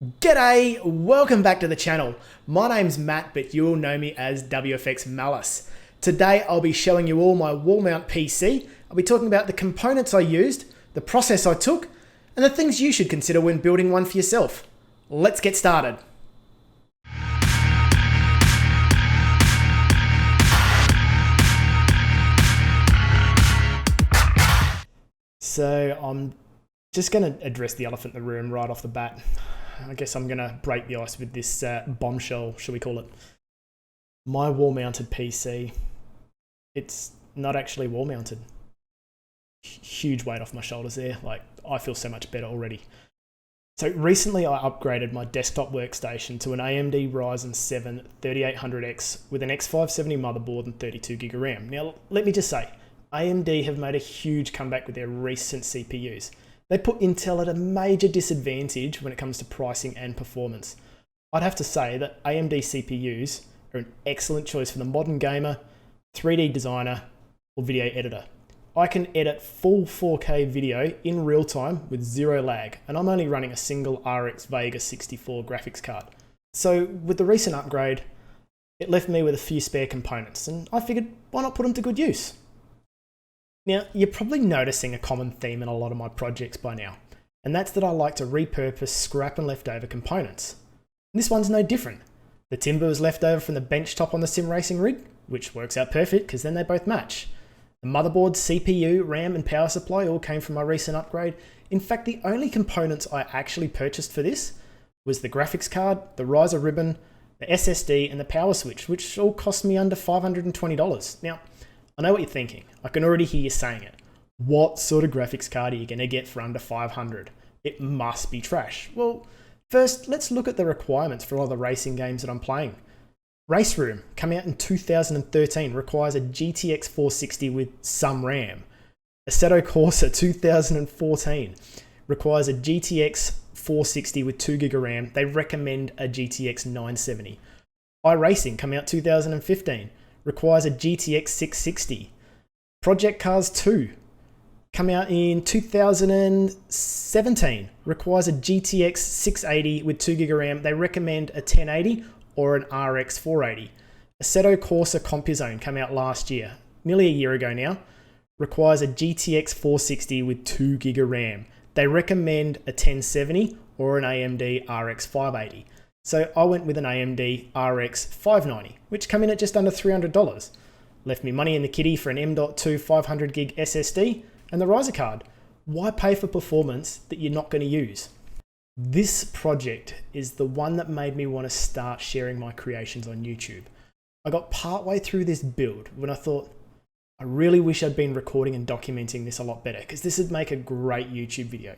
G'day, welcome back to the channel. My name's Matt, but you'll know me as WFX Malice. Today I'll be showing you all my wall mount PC. I'll be talking about the components I used, the process I took, and the things you should consider when building one for yourself. Let's get started. So I'm just going to address the elephant in the room right off the bat. I guess I'm going to break the ice with this bombshell, shall we call it. My wall-mounted PC, it's not actually wall-mounted. Huge weight off my shoulders there. Like, I feel so much better already. So recently I upgraded my desktop workstation to an AMD Ryzen 7 3800X with an X570 motherboard and 32GB of RAM. Now, let me just say, AMD have made a huge comeback with their recent CPUs. They put Intel at a major disadvantage when it comes to pricing and performance. I'd have to say that AMD CPUs are an excellent choice for the modern gamer, 3D designer, or video editor. I can edit full 4K video in real time with zero lag, and I'm only running a single RX Vega 64 graphics card. So with the recent upgrade, it left me with a few spare components, and I figured, why not put them to good use? Now, you're probably noticing a common theme in a lot of my projects by now, and that's that I like to repurpose scrap and leftover components. And this one's no different. The timber was left over from the bench top on the sim racing rig, which works out perfect because then they both match. The motherboard, CPU, RAM and power supply all came from my recent upgrade. In fact, the only components I actually purchased for this was the graphics card, the riser ribbon, the SSD and the power switch, which all cost me under $520. Now, I know what you're thinking. I can already hear you saying it. What sort of graphics card are you going to get for under $500? It must be trash. Well, first, let's look at the requirements for all the racing games that I'm playing. Race Room, coming out in 2013, requires a GTX 460 with some RAM. Assetto Corsa 2014 requires a GTX 460 with 2GB of RAM. They recommend a GTX 970. iRacing, coming out 2015. Requires a GTX 660. Project Cars 2, come out in 2017, requires a GTX 680 with 2GB of RAM. They recommend a 1080 or an RX 480. Assetto Corsa CompuZone, come out last year, nearly a year ago now, requires a GTX 460 with 2GB of RAM. They recommend a 1070 or an AMD RX 580. So I went with an AMD RX 590, which came in at just under $300. Left me money in the kitty for an M.2 500GB SSD and the riser card. Why pay for performance that you're not going to use? This project is the one that made me want to start sharing my creations on YouTube. I got partway through this build when I thought, I really wish I'd been recording and documenting this a lot better because this would make a great YouTube video.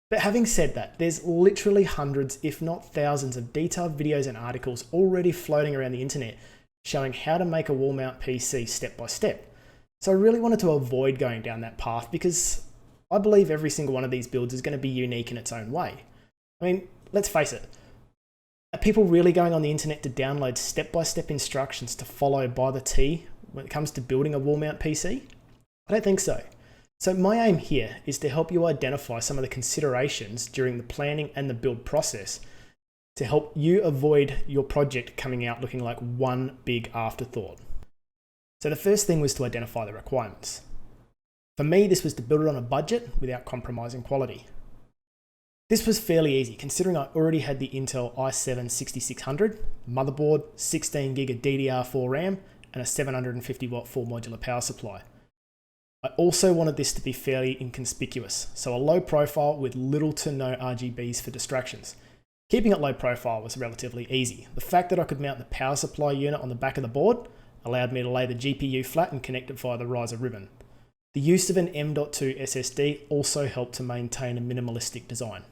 But having said that, there's literally hundreds, if not thousands, of detailed videos and articles already floating around the internet showing how to make a wall mount PC step by step. So I really wanted to avoid going down that path because I believe every single one of these builds is going to be unique in its own way. I mean, let's face it, are people really going on the internet to download step-by-step instructions to follow by the T when it comes to building a wall mount PC? I don't think so. So my aim here is to help you identify some of the considerations during the planning and the build process to help you avoid your project coming out looking like one big afterthought. So the first thing was to identify the requirements. For me, this was to build it on a budget without compromising quality. This was fairly easy considering I already had the Intel i7 6600, motherboard, 16GB of DDR4 RAM, and a 750W 4 modular power supply. I also wanted this to be fairly inconspicuous, so a low profile with little to no RGBs for distractions. Keeping it low profile was relatively easy. The fact that I could mount the power supply unit on the back of the board allowed me to lay the GPU flat and connect it via the riser ribbon. The use of an M.2 SSD also helped to maintain a minimalistic design.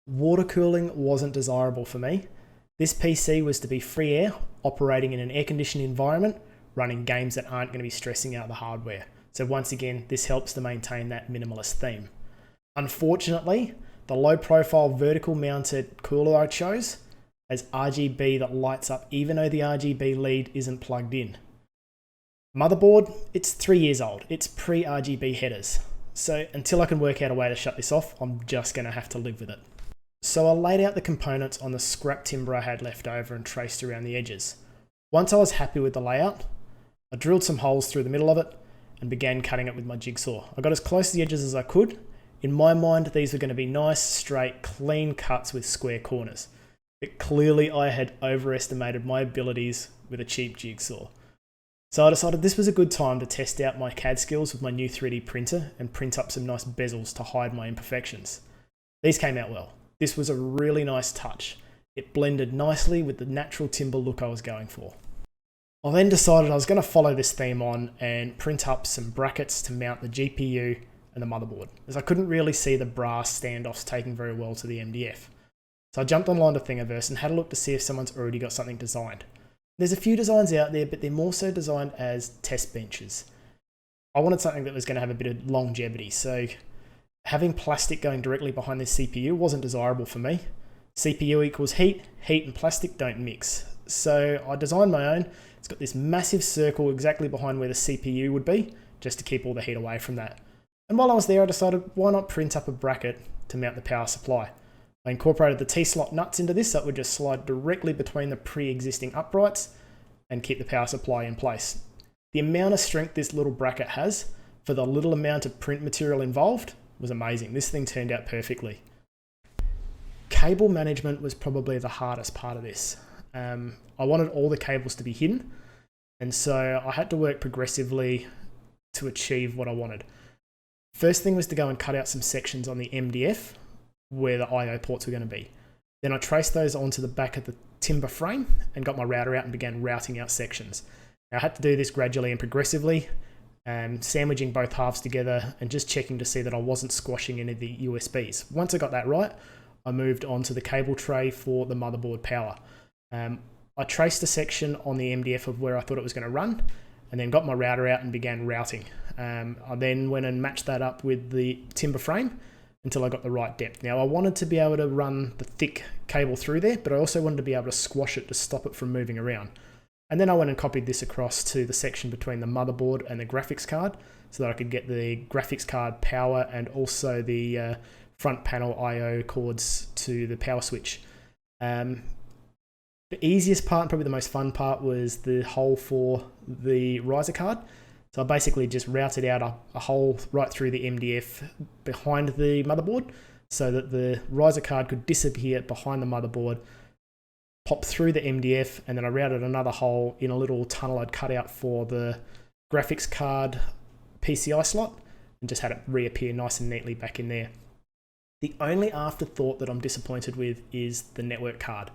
Water cooling wasn't desirable for me. This PC was to be free air, operating in an air-conditioned environment, running games that aren't going to be stressing out the hardware. So once again, this helps to maintain that minimalist theme. Unfortunately, the low profile vertical mounted cooler I chose has RGB that lights up even though the RGB lead isn't plugged in. Motherboard, it's 3 years old. It's pre-RGB headers. So until I can work out a way to shut this off, I'm just going to have to live with it. So I laid out the components on the scrap timber I had left over and traced around the edges. Once I was happy with the layout, I drilled some holes through the middle of it and began cutting it with my jigsaw. I got as close to the edges as I could. In my mind, these were going to be nice, straight, clean cuts with square corners. But clearly I had overestimated my abilities with a cheap jigsaw. So I decided this was a good time to test out my CAD skills with my new 3D printer and print up some nice bezels to hide my imperfections. These came out well. This was a really nice touch. It blended nicely with the natural timber look I was going for. I then decided I was going to follow this theme on and print up some brackets to mount the GPU and the motherboard, as I couldn't really see the brass standoffs taking very well to the MDF. So I jumped online to Thingiverse and had a look to see if someone's already got something designed. There's a few designs out there, but they're more so designed as test benches. I wanted something that was going to have a bit of longevity, so having plastic going directly behind this CPU wasn't desirable for me. CPU equals heat, heat and plastic don't mix. So I designed my own. It's got this massive circle exactly behind where the CPU would be, just to keep all the heat away from that. And while I was there, I decided why not print up a bracket to mount the power supply. I incorporated the T-slot nuts into this so it would just slide directly between the pre-existing uprights and keep the power supply in place. The amount of strength this little bracket has for the little amount of print material involved was amazing. This thing turned out perfectly. Cable management was probably the hardest part of this. I wanted all the cables to be hidden, and so I had to work progressively to achieve what I wanted. First thing was to go and cut out some sections on the MDF where the I/O ports were going to be. Then I traced those onto the back of the timber frame and got my router out and began routing out sections. Now I had to do this gradually and progressively, sandwiching both halves together and just checking to see that I wasn't squashing any of the USBs. Once I got that right, I moved on to the cable tray for the motherboard power. I traced a section on the MDF of where I thought it was going to run, and then got my router out and began routing. I then went and matched that up with the timber frame until I got the right depth. Now I wanted to be able to run the thick cable through there, but I also wanted to be able to squash it to stop it from moving around. And then I went and copied this across to the section between the motherboard and the graphics card so that I could get the graphics card power and also the front panel I/O cords to the power switch. The easiest part and probably the most fun part was the hole for the riser card. So I basically just routed out a hole right through the MDF behind the motherboard so that the riser card could disappear behind the motherboard, pop through the MDF, and then I routed another hole in a little tunnel I'd cut out for the graphics card PCI slot and just had it reappear nice and neatly back in there. The only afterthought that I'm disappointed with is the network card.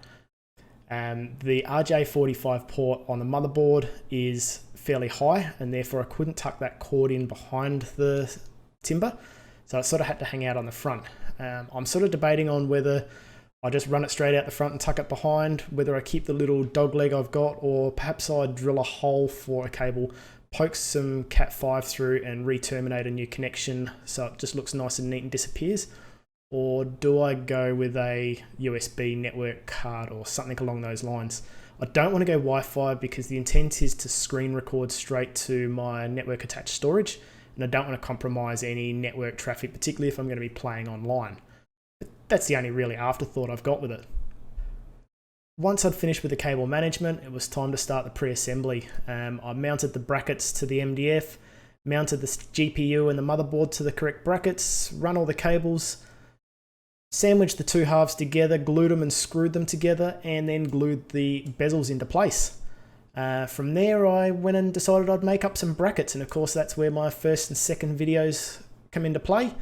The RJ45 port on the motherboard is fairly high, and therefore I couldn't tuck that cord in behind the timber, so I sort of had to hang out on the front. I'm sort of debating on whether I just run it straight out the front and tuck it behind, whether I keep the little dog leg I've got, or perhaps I drill a hole for a cable, poke some Cat5 through and re-terminate a new connection so it just looks nice and neat and disappears. Or do I go with a USB network card or something along those lines? I don't want to go Wi-Fi because the intent is to screen record straight to my network attached storage, and I don't want to compromise any network traffic, particularly if I'm going to be playing online. But that's the only really afterthought I've got with it. Once I'd finished with the cable management, it was time to start the pre-assembly. I mounted the brackets to the MDF, mounted the GPU and the motherboard to the correct brackets, run all the cables, sandwiched the two halves together, glued them and screwed them together, and then glued the bezels into place. From there, I went and decided I'd make up some brackets, and of course that's where my first and second videos come into play.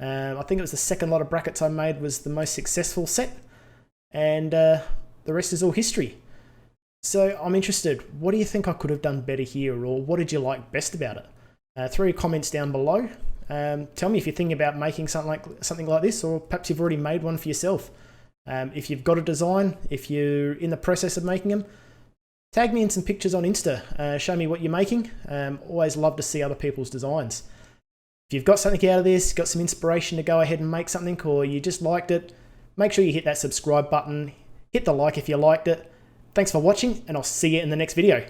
I think it was the second lot of brackets I made was the most successful set, and the rest is all history. So I'm interested, what do you think I could have done better here, or what did you like best about it? Throw your comments down below. Tell me if you're thinking about making something like this, or perhaps you've already made one for yourself. If you've got a design, if you're in the process of making them, tag me in some pictures on Insta. Show me what you're making. Always love to see other people's designs. If you've got something out of this, got some inspiration to go ahead and make something, or you just liked it, make sure you hit that subscribe button, hit the like if you liked it. Thanks for watching, and I'll see you in the next video.